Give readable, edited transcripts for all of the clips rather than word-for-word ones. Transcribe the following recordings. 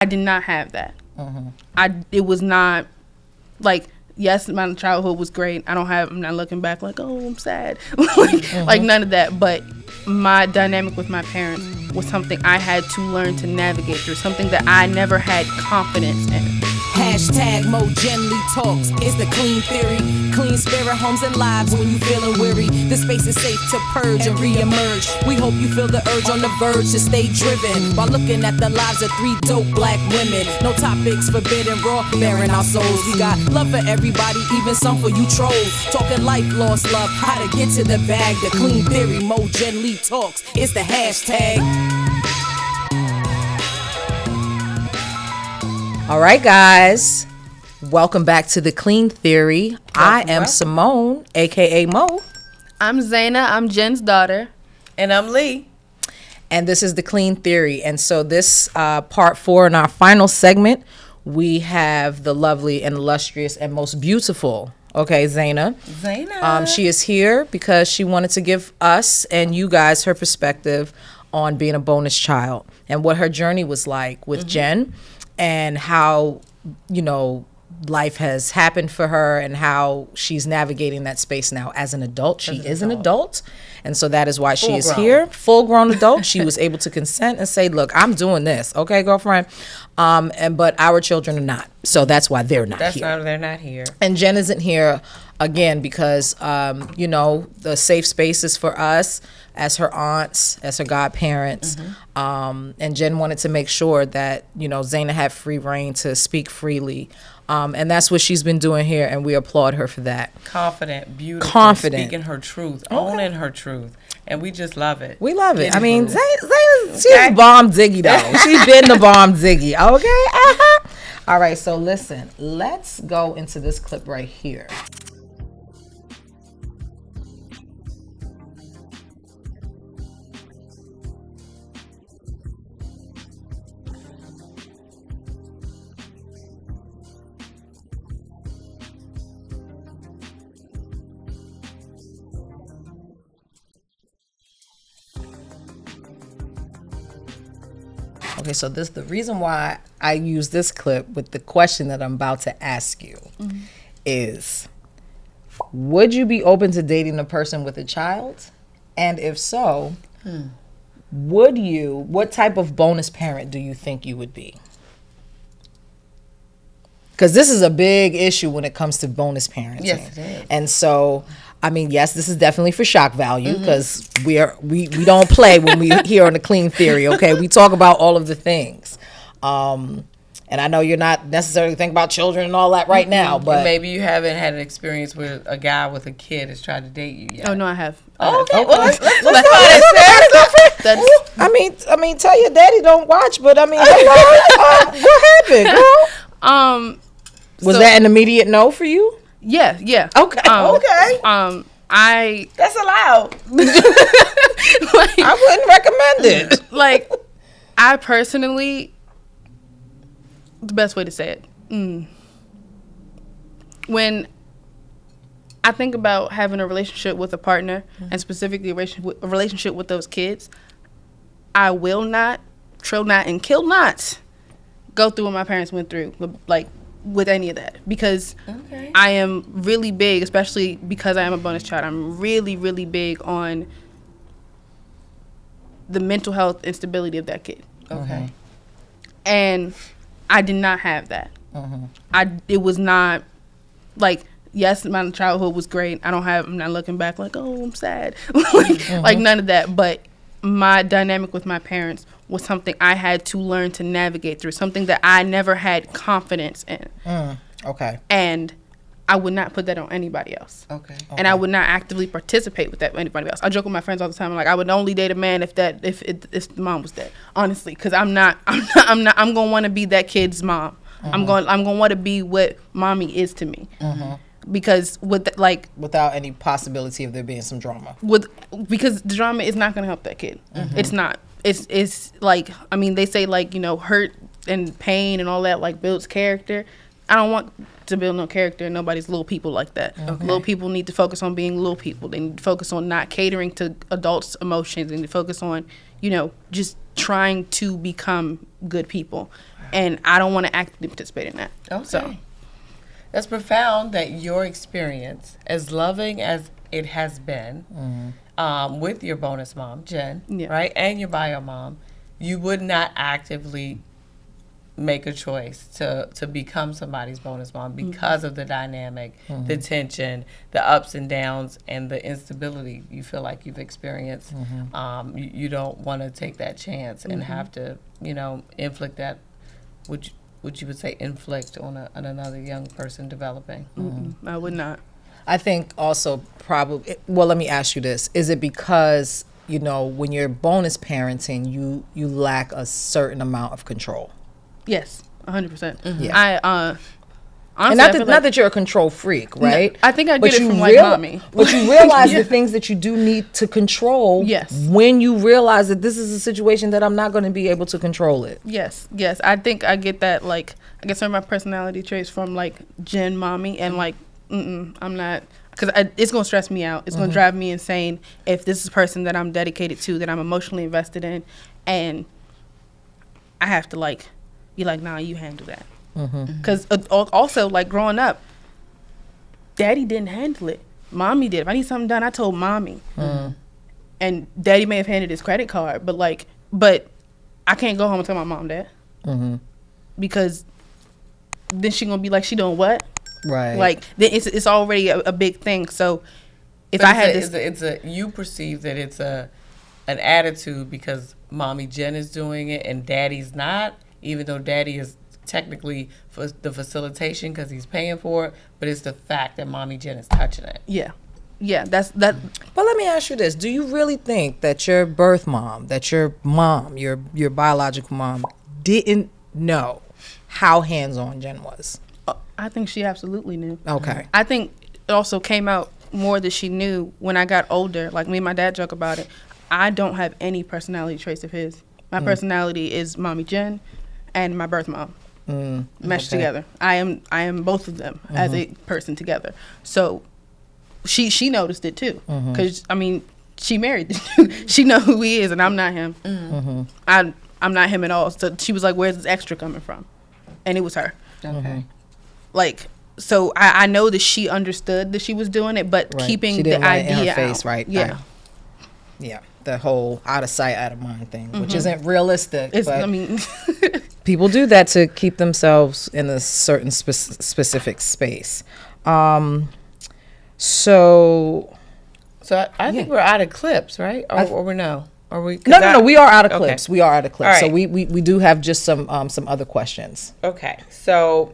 I did not have that. It was not like, yes, my childhood was great. I'm not looking back like, oh, I'm sad. Like none of that. But my dynamic with my parents was something I had to learn to navigate through, something that I never had confidence in. Hashtag Mo Gently Talks. It's the clean theory. Clean spirit homes and lives when you feeling weary. The space is safe to purge and re-emerge. We hope you feel the urge on the verge to stay driven while looking at the lives of 3 dope black women. No topics forbidden, raw, bearing our souls. We got love for everybody, even some for you trolls. Talking life, lost love, how to get to the bag. The clean theory, Mo Gently Talks. It's the hashtag. All right, guys. Welcome back to The Clean Theory. I am Simone, a.k.a. Mo. I'm Zaina. I'm Jen's daughter. And I'm Lee. And this is The Clean Theory. And so this part 4 in our final segment, we have the lovely and illustrious and most beautiful, Zaina. She is here because she wanted to give us and you guys her perspective on being a bonus child and what her journey was like with Jen. And how, life has happened for her and how she's navigating that space now as an adult. She is an adult. And so that is why she is here. Full-grown adult. She was able to consent and say, look, I'm doing this. Okay, girlfriend? But our children are not. So that's why they're not here. They're not here. And Jen isn't here, again, because, the safe spaces for us as her aunts, as her godparents. And Jen wanted to make sure that, Zaina had free reign to speak freely. And that's what she's been doing here, and we applaud her for that. Confident, beautiful, speaking her truth, owning her truth. And we just love it. We love it. I mean, Zaina's she's bomb Ziggy, though. She's been the bomb Ziggy, okay? All right, so listen, let's go into this clip right here. Okay, so the reason why I use this clip with the question that I'm about to ask you is, would you be open to dating a person with a child? And if so, what type of bonus parent do you think you would be? Because this is a big issue when it comes to bonus parenting. Yes, it is. And so, I mean, yes, this is definitely for shock value because we don't play when we here on The Clean Theory, okay? We talk about all of the things. And I know you're not necessarily thinking about children and all that right now, but... And maybe you haven't had an experience where a guy with a kid has tried to date you yet. Oh, no, I have. Okay. Well, let's I mean, tell your daddy don't watch, but I mean, hello, what happened, girl? Was that an immediate no for you? Yeah. Okay. That's allowed. I wouldn't recommend it. Like, I personally, the best way to say it, when I think about having a relationship with a partner and specifically a relationship with those kids, I will not, trill not, and kill not go through what my parents went through, with any of that, because I am really big, especially because I am a bonus child, I'm really, really big on the mental health and stability of that kid. Okay. And I did not have that. It was not like, yes, my childhood was great. I'm not looking back like, oh, I'm sad. Like none of that. But my dynamic with my parents was something I had to learn to navigate through, something that I never had confidence in. Okay. And I would not put that on anybody else. Okay. And I would not actively participate with that with anybody else. I joke with my friends all the time. I'm like, I would only date a man if the mom was dead. Honestly, because I'm gonna want to be that kid's mom. I'm gonna want to be what mommy is to me. Because without any possibility of there being some drama. Because the drama is not gonna help that kid. It's not. It's like, I mean, they say hurt and pain and all that builds character. I don't want to build no character in nobody's little people like that. Okay. Little people need to focus on being little people. They need to focus on not catering to adults' emotions. They need to focus on, just trying to become good people. And I don't want to actively participate in that. Okay. So. That's profound that your experience, as loving as it has been, with your bonus mom, Jen, right, and your bio mom, you would not actively make a choice to become somebody's bonus mom because of the dynamic, the tension, the ups and downs, and the instability you feel like you've experienced. You don't want to take that chance and have to, inflict that, which you would say inflict on another young person developing. I would not. I think also probably, well, let me ask you this. Is it because, when you're bonus parenting, you lack a certain amount of control? Yes, 100%. Yeah. Honestly, and not that you're a control freak, right? No, I think I get it from mommy. But you realize the things that you do need to control. Yes. When you realize that this is a situation that I'm not going to be able to control it. Yes. I think I get that. Like, I get some of my personality traits from Jen, mommy, and I'm not, because it's gonna stress me out. It's gonna drive me insane if this is a person that I'm dedicated to, that I'm emotionally invested in, and I have to be like, nah, you handle that. Because also, growing up, daddy didn't handle it. Mommy did. If I need something done, I told mommy. And daddy may have handed his credit card, but I can't go home and tell my mom that. Because then she gonna be like, she doing what? Right. Then it's already a big thing. So if I had you perceive that it's an attitude because mommy Jen is doing it and daddy's not, even though daddy is technically for the facilitation because he's paying for it, but it's the fact that mommy Jen is touching it. That's that. But let me ask you this: do you really think that your birth mom, that your mom, your biological mom, didn't know how hands-on Jen was? I think she absolutely knew. Okay. I think it also came out more that she knew when I got older. Like, me and my dad joke about it. I don't have any personality traits of his. My personality is mommy Jen and my birth mom meshed together. I am both of them as a person together. So she noticed it too, because she married. She know who he is, and I'm not him. I'm not him at all. So she was like, "Where's this extra coming from?" And it was her. Okay. So I know that she understood that she was doing it, but keeping she the didn't want it idea in her face, out. right? Yeah. Yeah, the whole out of sight, out of mind thing, which isn't realistic. But people do that to keep themselves in a certain specific space. So I think we're out of clips, right? Or we no? Are we? No. We are out of clips. Okay. We are out of clips. All So right. we do have just some other questions. Okay, so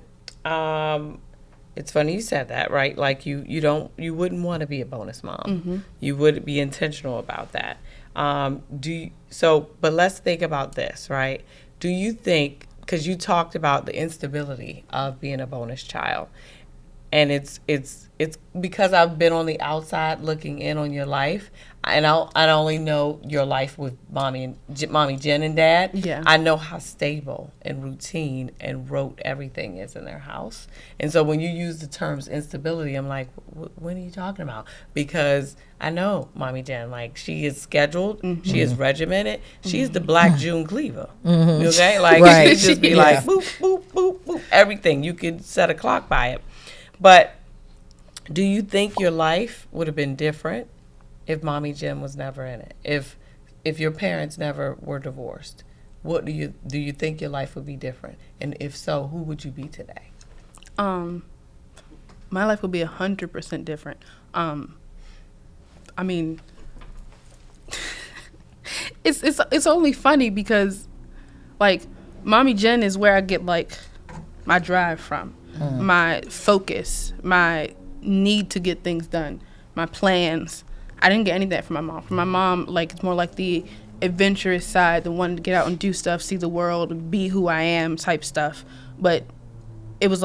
it's funny you said that, right? Like you wouldn't want to be a bonus mom. You would be intentional about that. But let's think about this, right? Do you think, because you talked about the instability of being a bonus child, and it's because I've been on the outside looking in on your life, and I only know your life with mommy Jen and dad. Yeah. I know how stable and routine and rote everything is in their house. And so when you use the terms instability, I'm like, what are you talking about? Because I know mommy Jen, she is scheduled, she is regimented, she's the Black June Cleaver. Okay? Right. She just be like, boop, boop, boop, boop, everything. You could set a clock by it. But do you think your life would have been different if mommy Jen was never in it? If your parents never were divorced, what do you think your life would be different? And if so, who would you be today? My life would be 100% different. It's only funny because mommy Jen is where I get my drive from, my focus, my need to get things done, my plans. I didn't get any of that from my mom. From my mom, it's more like the adventurous side, the one to get out and do stuff, see the world, be who I am type stuff. But it was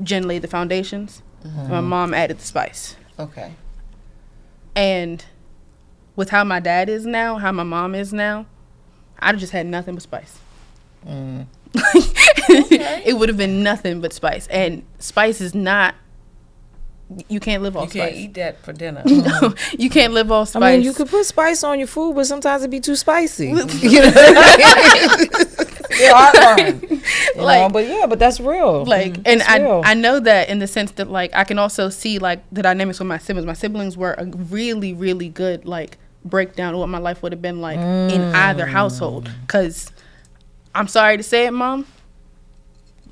Jen laid the foundations, and my mom added the spice. Okay. And with how my dad is now, how my mom is now, I just had nothing but spice. It would have been nothing but spice. And spice is not, you can't live off spice. You can't eat that for dinner. No, you can't live off spice. I mean, you could put spice on your food, but sometimes it'd be too spicy. You know? Heartburn. But that's real. Like, and I know that in the sense that, like, I can also see, like, the dynamics with my siblings. My siblings were a really, really good, like, breakdown of what my life would have been like in either household. Because I'm sorry to say it, Mom,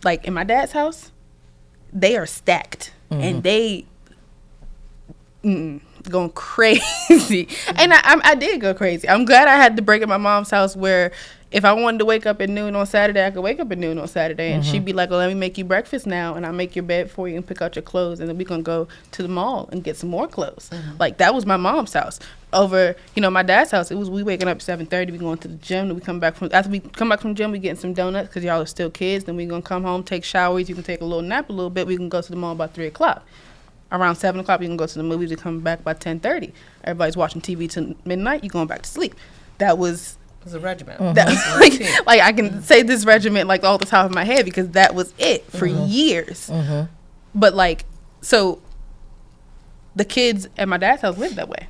like, in my dad's house, they are stacked. And they going crazy. And I did go crazy. I'm glad I had to break at my mom's house where if I wanted to wake up at noon on Saturday, I could wake up at noon on Saturday. And she'd be like, well, let me make you breakfast now. And I'll make your bed for you and pick out your clothes. And then we're going to go to the mall and get some more clothes. Like, that was my mom's house. Over, my dad's house, it was we waking up at 7:30, we going to the gym, then we come back from, after we come back from the gym, we getting some donuts because y'all are still kids. Then we going to come home, take showers, you can take a little nap a little bit, we can go to the mall by 3 o'clock. Around 7 o'clock, we can go to the movies, we come back by 10:30. Everybody's watching TV till midnight, you going back to sleep. That was... It was a regiment. That was like I can say this regiment like all the top of my head because that was it for years. But like, so the kids at my dad's house lived that way.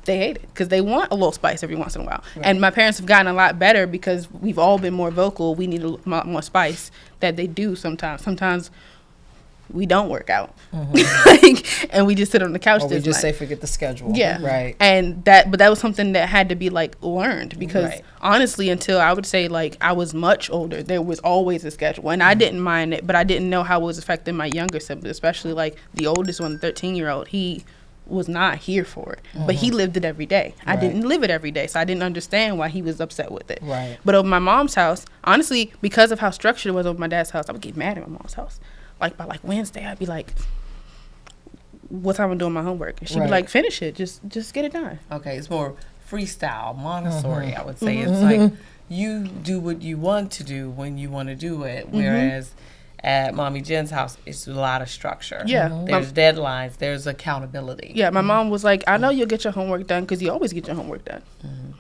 They hate it because they want a little spice every once in a while. Right. And my parents have gotten a lot better because we've all been more vocal. We need a lot more spice that they do sometimes. Sometimes we don't work out. And we just sit on the couch. Or we just say forget the schedule. Yeah. Right. And but that was something that had to be like learned because honestly, until I would say like I was much older, there was always a schedule. And I didn't mind it, but I didn't know how it was affecting my younger siblings, especially like the oldest one, the 13-year-old. He was not here for it, but he lived it every day. I didn't live it every day, so I didn't understand why he was upset with it. Right. But over my mom's house, honestly, because of how structured it was over my dad's house, I would get mad at my mom's house. Like by like Wednesday, I'd be like, "What time I'm doing my homework?" And she'd be like, "Finish it, just get it done." Okay, it's more freestyle, Montessori. I would say it's like you do what you want to do when you want to do it, whereas at Mommy Jen's house, it's a lot of structure. Yeah. There's deadlines. There's accountability. Yeah, my mom was like, I know you'll get your homework done because you always get your homework done.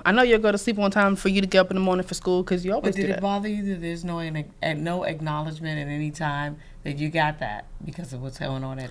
I know you'll go to sleep on time for you to get up in the morning for school because you always do that. But did it bother you that there's no acknowledgement at any time that you got that because of what's going on at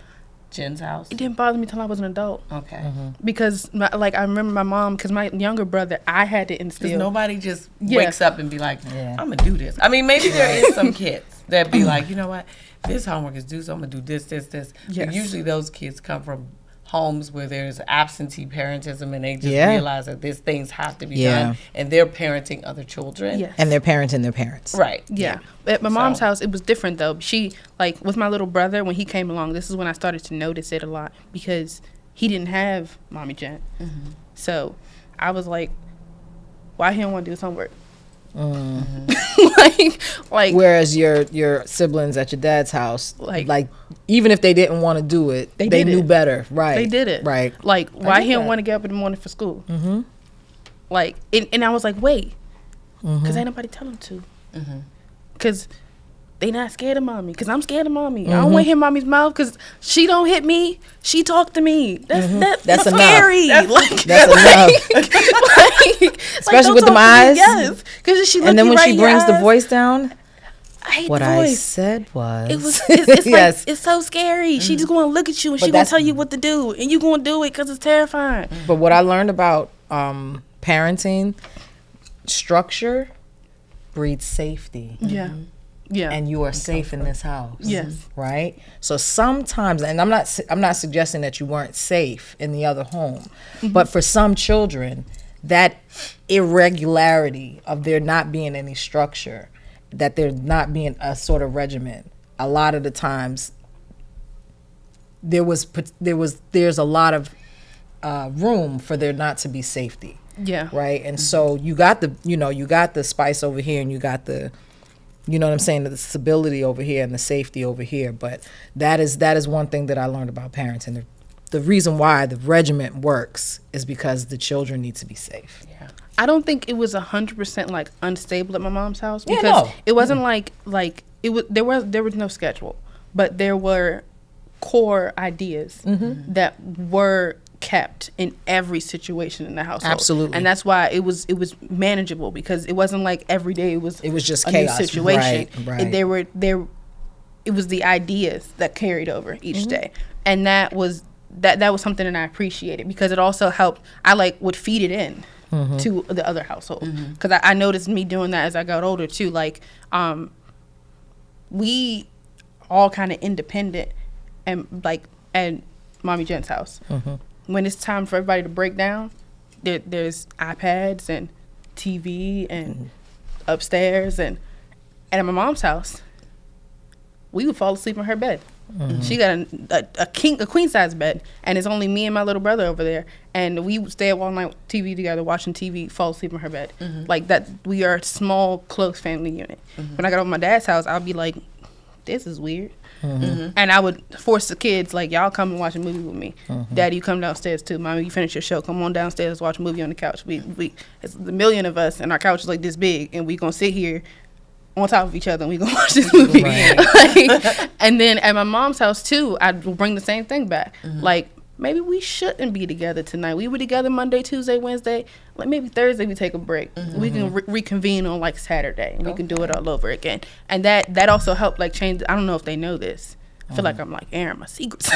Jen's house? It didn't bother me till I was an adult. Okay. Because, I remember my mom, because my younger brother, I had to instill. Because nobody just wakes up and be like, I'm going to do this. I mean, maybe there is some kids that be like, you know what, this homework is due, so I'm going to do this. Yes. But usually those kids come from homes where there's absentee parentism and they just realize that these things have to be done, and they're parenting other children. Yes. And they're parenting their parents. Right. Yeah. At my mom's house, it was different, though. She, like, with my little brother, when he came along, this is when I started to notice it a lot because he didn't have Mommy Jen. So I was like, why he don't want to do his homework? like whereas your siblings at your dad's house, like even if they didn't want to do it, they knew better. Right. They did it. Right. Like, why he don't want to get up in the morning for school? Like, and I was like, wait, because ain't nobody tell him to. Because they not scared of mommy. Because I'm scared of mommy. I don't want to hear mommy's mouth because she don't hit me. She talk to me. That's scary. That's enough. Especially like, with them eyes. Yes. Because she and then when she brings the eyes, voice down. I hate what the voice. I said was. It's like, it's so scary. She just going to look at you and she going to tell you what to do. And you going to do it because it's terrifying. But what I learned about parenting, structure breeds safety. Yeah. Yeah. And you are safe in this house. Yes. Right? So sometimes, and I'm not suggesting that you weren't safe in the other home, but for some children, that irregularity of there not being any structure, that there not being a sort of regimen, a lot of the times there's a lot of room for there not to be safety. Yeah. Right? And so you got the spice over here and you got the, you know what I'm saying, the stability over here and the safety over here. But that is one thing that I learned about parenting. The reason why the regiment works is because the children need to be safe. Yeah. I don't think it was 100% like unstable at my mom's house because it wasn't like it was there was no schedule, but there were core ideas that were kept in every situation in the household. Absolutely. And that's why it was manageable, because it wasn't like every day it was just a chaos. new situation. Right. It was the ideas that carried over each day. And that was something that I appreciated, because it also helped. I would feed it in to the other household, because I noticed me doing that as I got older too. We all kind of independent, and at Mommy Jen's house, when it's time for everybody to break down, there's iPads and TV and upstairs, and at my mom's house, we would fall asleep in her bed. She got a queen size bed, and it's only me and my little brother over there, and we would stay up all night TV together, watching TV, fall asleep in her bed. Like that, we are a small, close family unit. When I got over to my dad's house, I'd be like, this is weird. And I would force the kids, like, y'all come and watch a movie with me. Daddy, you come downstairs too. Mommy, you finish your show, come on downstairs, let's watch a movie on the couch. It's a million of us, and our couch is like this big, and we gonna sit here on top of each other, and we gonna watch this movie. And then at my mom's house too, I'd bring the same thing back. Like, maybe we shouldn't be together tonight. We were together Monday, Tuesday, Wednesday. Like, maybe Thursday we take a break. We can reconvene on like Saturday, and we can do it all over again. And that also helped change. I don't know if they know this. I feel like I'm airing my secrets.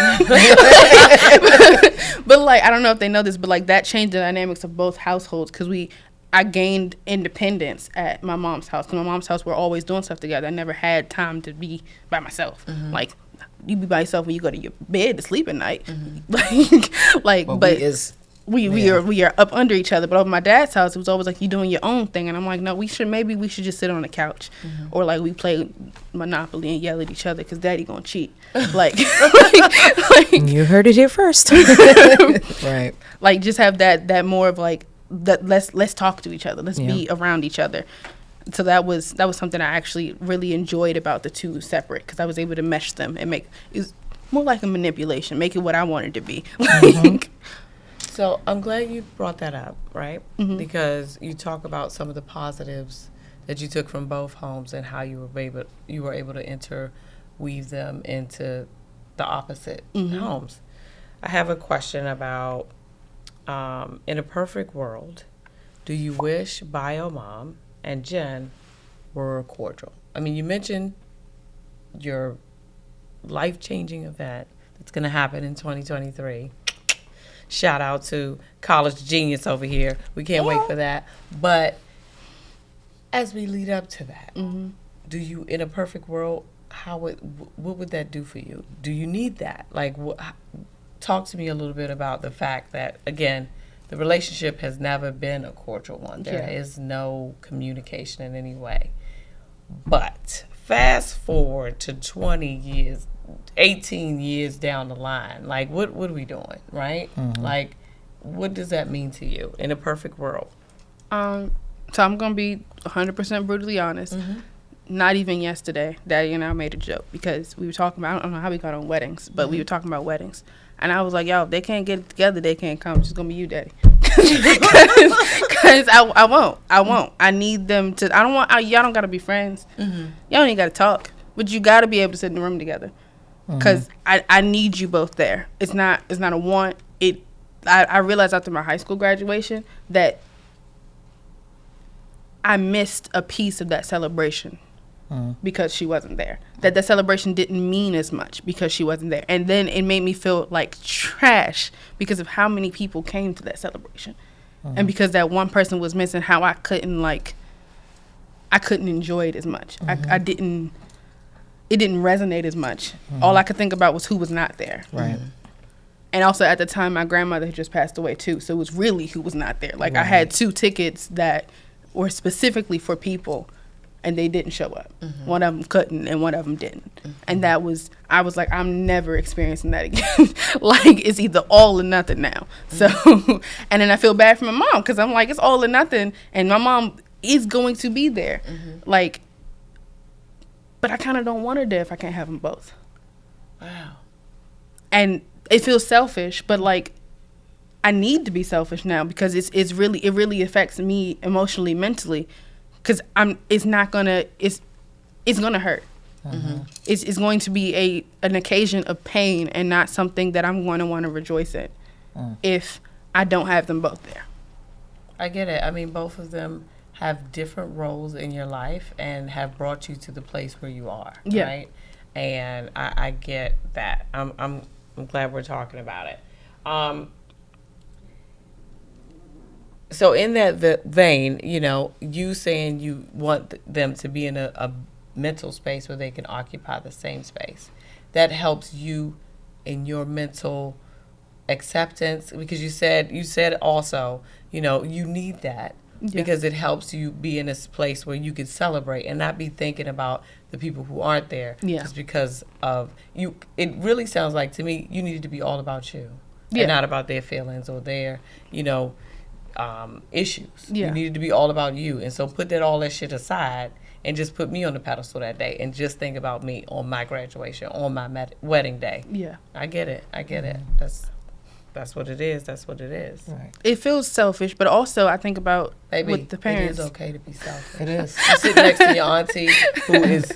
But I don't know if they know this, but that changed the dynamics of both households, because I gained independence at my mom's house. In my mom's house, we're always doing stuff together. I never had time to be by myself. You be by yourself when you go to your bed to sleep at night. We are up under each other. But over my dad's house, it was always you doing your own thing, and I'm like, no, maybe we should just sit on the couch, or we play Monopoly and yell at each other because Daddy gonna cheat. You heard it here first. Right. Just have that more of that. Let's talk to each other. Let's be around each other. So that was something I actually really enjoyed about the two separate, because I was able to mesh them and it was more like a manipulation, make it what I wanted to be. So I'm glad you brought that up, right? Because you talk about some of the positives that you took from both homes and how you were able to interweave them into the opposite homes. I have a question about, in a perfect world, do you wish bio mom and Jen were cordial? I mean, you mentioned your life-changing event that's going to happen in 2023. Shout out to College Genius over here. We can't wait for that. But as we lead up to that, do you, in a perfect world, what would that do for you? Do you need that? Talk to me a little bit about the fact that, again, the relationship has never been a cordial one. There is no communication in any way. But fast forward to 20 years, 18 years down the line, what are we doing, right? What does that mean to you in a perfect world? So I'm going to be 100% brutally honest. Not even yesterday, Daddy and I made a joke, because we were talking about, I don't know how we got on weddings, but we were talking about weddings. And I was like, yo, if they can't get it together, they can't come. It's just going to be you, Daddy. Because I won't. I need them to, y'all don't got to be friends. Y'all ain't got to talk. But you got to be able to sit in the room together. Because I need you both there. It's not a want. I realized after my high school graduation that I missed a piece of that celebration because she wasn't there. That celebration didn't mean as much because she wasn't there. And then it made me feel like trash because of how many people came to that celebration. And because that one person was missing, how I couldn't enjoy it as much. It didn't resonate as much. All I could think about was who was not there. Right. And also at the time, my grandmother had just passed away too. So it was really who was not there. I had 2 tickets that were specifically for people, and they didn't show up. One of them couldn't, and one of them didn't. And I was like, I'm never experiencing that again. It's either all or nothing now. So, and then I feel bad for my mom, because I'm like, it's all or nothing, and my mom is going to be there. But I kind of don't want her there if I can't have them both. Wow. And it feels selfish, but I need to be selfish now, because it really affects me emotionally, mentally, because it's gonna hurt. It's going to be an occasion of pain, and not something that I'm going to want to rejoice in. if I don't have them both there. I get it. I mean, both of them have different roles in your life and have brought you to the place where you are, right? And I get that. I'm glad we're talking about it. So in that vein, you know, you saying you want them to be in a mental space where they can occupy the same space. That helps you in your mental acceptance, because you said also, you know, you need that because it helps you be in this place where you can celebrate and not be thinking about the people who aren't there just because of you. It really sounds like to me you needed to be all about you and not about their feelings or their, you know, issues. You needed to be all about you. And so put all that shit aside and just put me on the pedestal that day and just think about me on my graduation, on my wedding day. Yeah. I get it. That's what it is. That's what it is. Right. It feels selfish, but also I think about with the parents. It is okay to be selfish. It is. You sit next to your auntie who is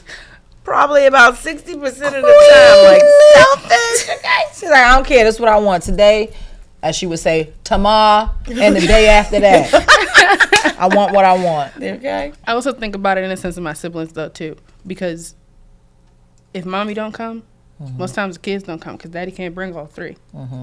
probably about 60% of the time like selfish. Okay. She's like, I don't care. That's what I want today. As she would say, tomorrow and the day after that. I want what I want. Okay. I also think about it in the sense of my siblings though too, because if mommy don't come, most times the kids don't come because daddy can't bring all three.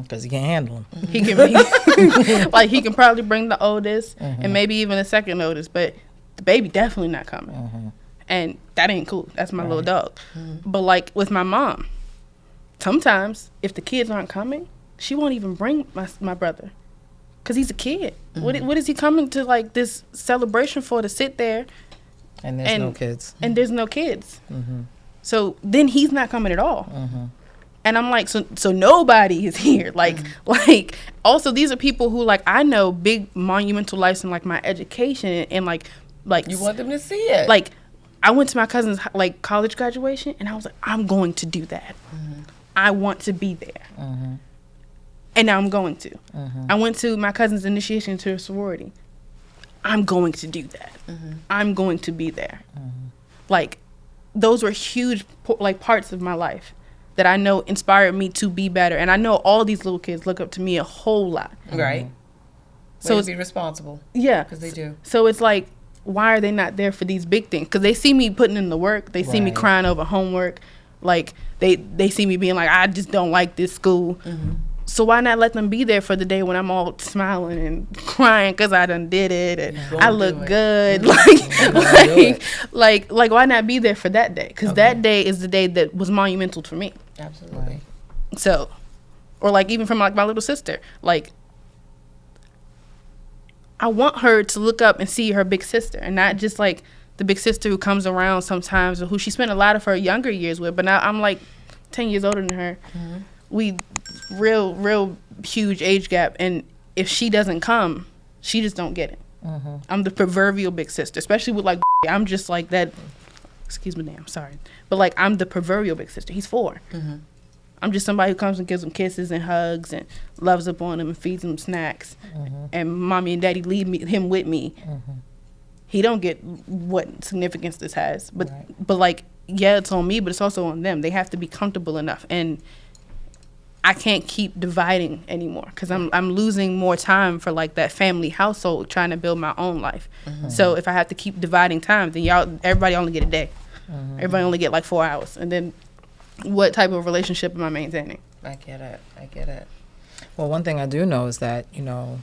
Because he can't handle them. He can, like he can probably bring the oldest and maybe even the second oldest, but the baby definitely not coming. And that ain't cool. That's my little dog. But like with my mom, sometimes if the kids aren't coming, she won't even bring my brother because he's a kid. What is he coming to like this celebration for, to sit there? And there's no kids. And there's no kids. So then he's not coming at all. And I'm like, so nobody is here. Like also these are people who like I know big monumental lives in like my education and like you want them to see it. Like I went to my cousin's like college graduation and I was like, I'm going to do that. I want to be there. And now I'm going to. I went to my cousin's initiation to a sorority. I'm going to do that. I'm going to be there. Like, those were huge like parts of my life that I know inspired me to be better. And I know all these little kids look up to me a whole lot. Right. So be responsible. Yeah. Because they do. So it's like, why are they not there for these big things? Because they see me putting in the work. They see me crying over homework. Like, they see me being like, I just don't like this school. So why not let them be there for the day when I'm all smiling and crying because I done did it and I look good? Like why not be there for that day? Because that day is the day that was monumental for me. Absolutely. So, or like even from like my little sister, like I want her to look up and see her big sister and not just like the big sister who comes around sometimes or who she spent a lot of her younger years with. But now I'm like 10 years older than her. We real huge age gap, and if she doesn't come, she just don't get it. I'm the proverbial big sister, especially with like I'm just like that. Excuse me, I'm sorry, but like I'm the proverbial big sister. He's 4. I'm just somebody who comes and gives him kisses and hugs and loves up on him and feeds him snacks, and mommy and daddy leave him with me. He don't get what significance this has, but like yeah, it's on me, but it's also on them. They have to be comfortable enough, and I can't keep dividing anymore because I'm losing more time for like that family household trying to build my own life. So if I have to keep dividing time, then everybody only get a day. Everybody only get like 4 hours. And then what type of relationship am I maintaining? I get it. Well, one thing I do know is that, you know,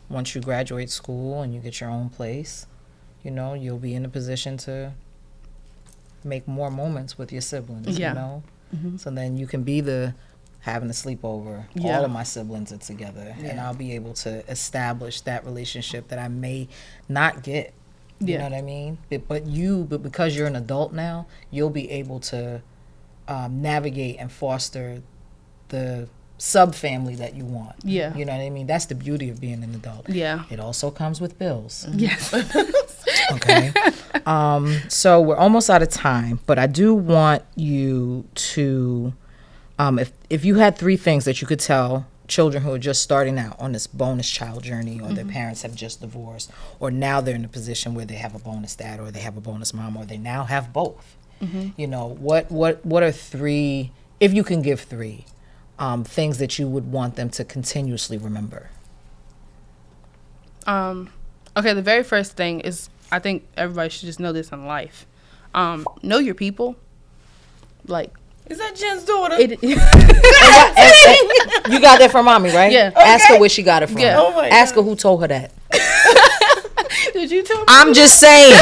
once you graduate school and you get your own place, you know, you'll be in a position to make more moments with your siblings, you know? So then you can be having a sleepover. All of my siblings are together, and I'll be able to establish that relationship that I may not get. You know what I mean? But because you're an adult now, you'll be able to navigate and foster the sub-family that you want. You know what I mean? That's the beauty of being an adult. It also comes with bills. Yes. Okay. So we're almost out of time, but I do want you to... if you had 3 things that you could tell children who are just starting out on this bonus child journey, or their parents have just divorced, or now they're in a position where they have a bonus dad or they have a bonus mom, or they now have both, you know, what are 3, if you can give 3, things that you would want them to continuously remember? Okay, the very first thing is, I think everybody should just know this in life. Know your people. Like, is that Jen's daughter? You got that from mommy, right? Yeah. Ask her where she got it from. Yeah. Oh my Ask God. her who told her that. Did you tell me? I'm just saying.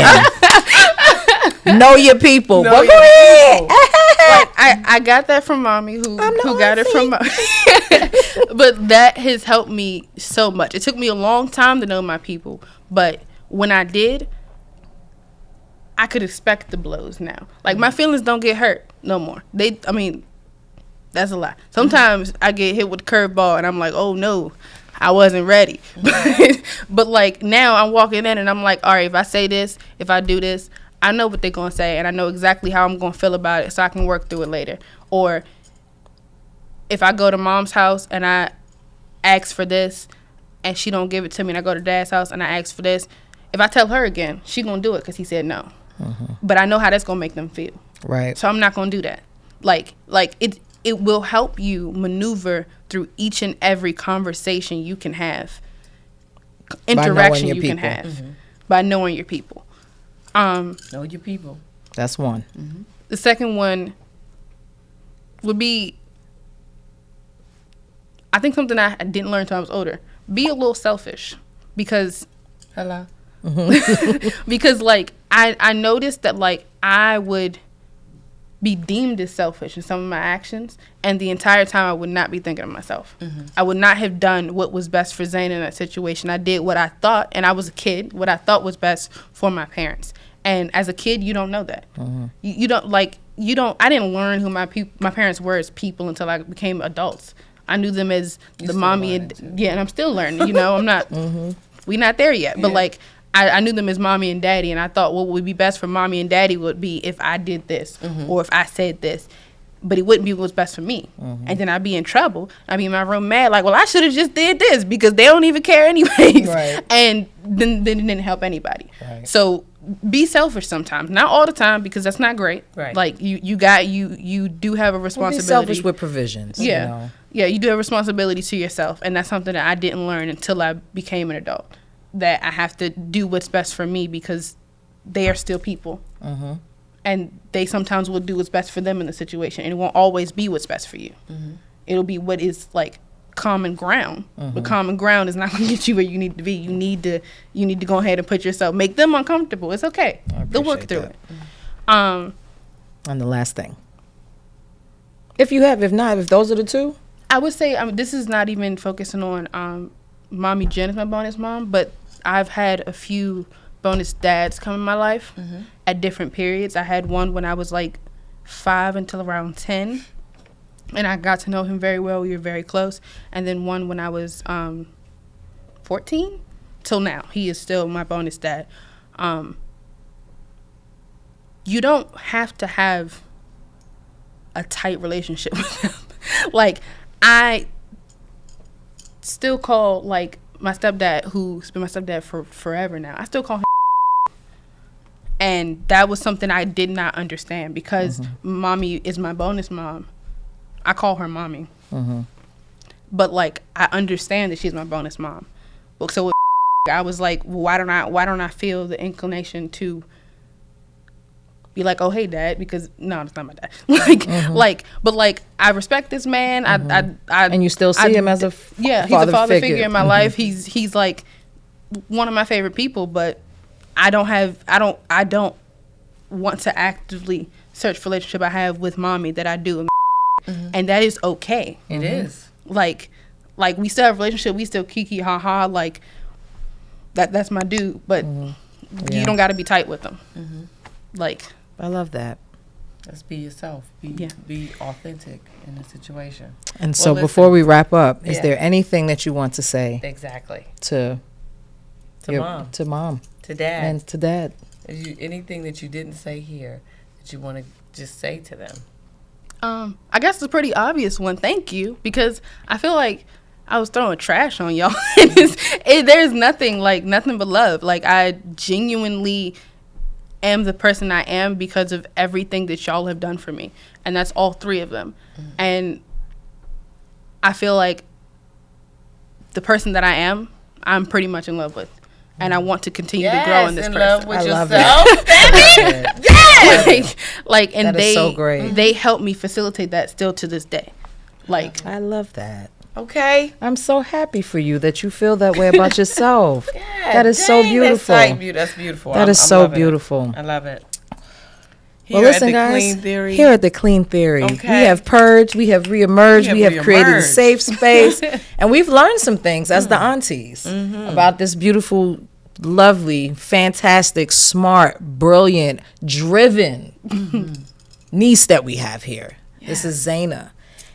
Know your people. But go ahead. I got that from mommy, who got it from mommy. But that has helped me so much. It took me a long time to know my people, but when I did, I could expect the blows now. Like, my feelings don't get hurt no more. That's a lie. Sometimes I get hit with a curveball and I'm like, oh no, I wasn't ready. But like, now I'm walking in and I'm like, all right, if I say this, if I do this, I know what they're going to say and I know exactly how I'm going to feel about it, so I can work through it later. Or if I go to mom's house and I ask for this and she don't give it to me, and I go to dad's house and I ask for this, if I tell her again, she going to do it because he said no. But I know how that's going to make them feel. Right. So I'm not going to do that. Like it will help you maneuver through each and every conversation you can have, interaction you can have, by knowing your people. Know your people. That's one. The second one would be, I think something I didn't learn until I was older. Be a little selfish, because Hello. because like I noticed that like I would be deemed as selfish in some of my actions, and the entire time I would not be thinking of myself. I would not have done what was best for Zane in that situation. I did what I thought, and I was a kid, what I thought was best for my parents. And as a kid, you don't know that. You don't I didn't learn who my parents were as people until I became adults. I knew them as the mommy and and I'm still learning. You know, I'm not. We not there yet, but like I knew them as mommy and daddy, and I thought what would be best for mommy and daddy would be if I did this or if I said this, but it wouldn't be what was best for me. And then I'd be in trouble. I'd be in my room mad, like, well, I should have just did this because they don't even care anyways. Right. And then it didn't help anybody. Right. So be selfish sometimes, not all the time, because that's not great. Right. Like you do have a responsibility. Be selfish with provisions. Yeah. You know? Yeah, you do have responsibility to yourself, and that's something that I didn't learn until I became an adult. That I have to do what's best for me because they are still people. And they sometimes will do what's best for them in the situation, and it won't always be what's best for you. It'll be what is like common ground. But common ground is not going to get you where you need to be. You need to go ahead and put yourself, make them uncomfortable. It's okay. They'll work through it. And the last thing, if those are the two, I would say this is not even focusing on mommy Jen is my bonus mom, but I've had a few bonus dads come in my life at different periods. I had one when I was like 5 until around 10, and I got to know him very well. We were very close. And then one when I was 14 till now. He is still my bonus dad. You don't have to have a tight relationship with him. Like, I still call, like, my stepdad, who's been my stepdad for forever now, I still call him. And that was something I did not understand because mommy is my bonus mom. I call her mommy. But, like, I understand that she's my bonus mom. But so with I was like, well, why don't I feel the inclination to be like, oh, hey, dad, because no, it's not my dad. But I respect this man. I and you still see him as a he's a father figure in my life. He's like one of my favorite people, but I don't want to actively search for relationship I have with mommy that I do, and that is okay. It is like we still have a relationship. We still kiki ha ha like that's my dude, but you don't got to be tight with them. Like. I love that. Just be yourself. Be authentic in the situation. And so before we wrap up, is there anything that you want to say? Exactly. To mom. To mom. To dad. And to dad. Anything that you didn't say here that you want to just say to them? I guess it's a pretty obvious one. Thank you. Because I feel like I was throwing trash on y'all. There's nothing but love. Like, I genuinely am the person I am because of everything that y'all have done for me, and that's all 3 of them. And I feel like the person that I am, I'm pretty much in love with. And I want to continue to grow in this person. Love with I love yourself. it. Yes! like, and That is so great. they help me facilitate that still to this day. Like, I love that. Okay. I'm so happy for you that you feel that way about yourself. Yeah, that is so beautiful. That's beautiful. That is so beautiful. I love it. Well, listen, guys. Here at the Clean Theory, we have purged, we have reemerged, we have created a safe space, and we've learned some things as the aunties about this beautiful, lovely, fantastic, smart, brilliant, driven niece that we have here. Yeah. This is Zaina,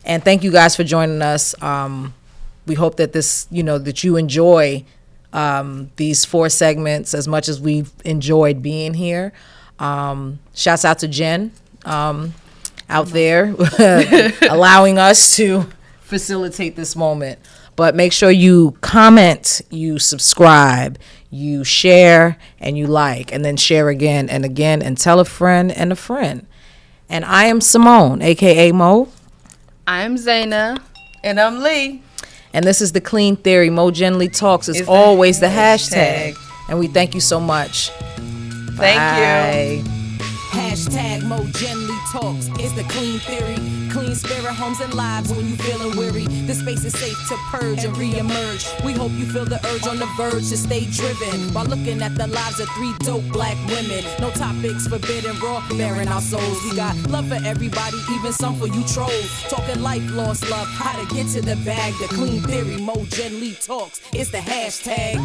and thank you guys for joining us. We hope that that you enjoy these 4 segments as much as we've enjoyed being here. Shouts out to Jen out there allowing us to facilitate this moment. But make sure you comment, you subscribe, you share, and you like, and then share again, and tell a friend and a friend. And I am Simone, aka Mo. I'm Zaina. And I'm Lee. And this is the Clean Theory. Mo Gently Talks is always the hashtag. And we thank you so much. Thank you. Hashtag Mo Gently Talks is the Clean Theory. Clean spirit homes and lives when you feeling weary. The space is safe to purge and re-emerge. We hope you feel the urge on the verge to stay driven while looking at the lives of 3 dope black women. No topics forbidden, raw, bearing our souls. We got love for everybody, even some for you trolls. Talking life, lost love, how to get to the bag. The Clean Theory, Mo Gently Talks is the hashtag.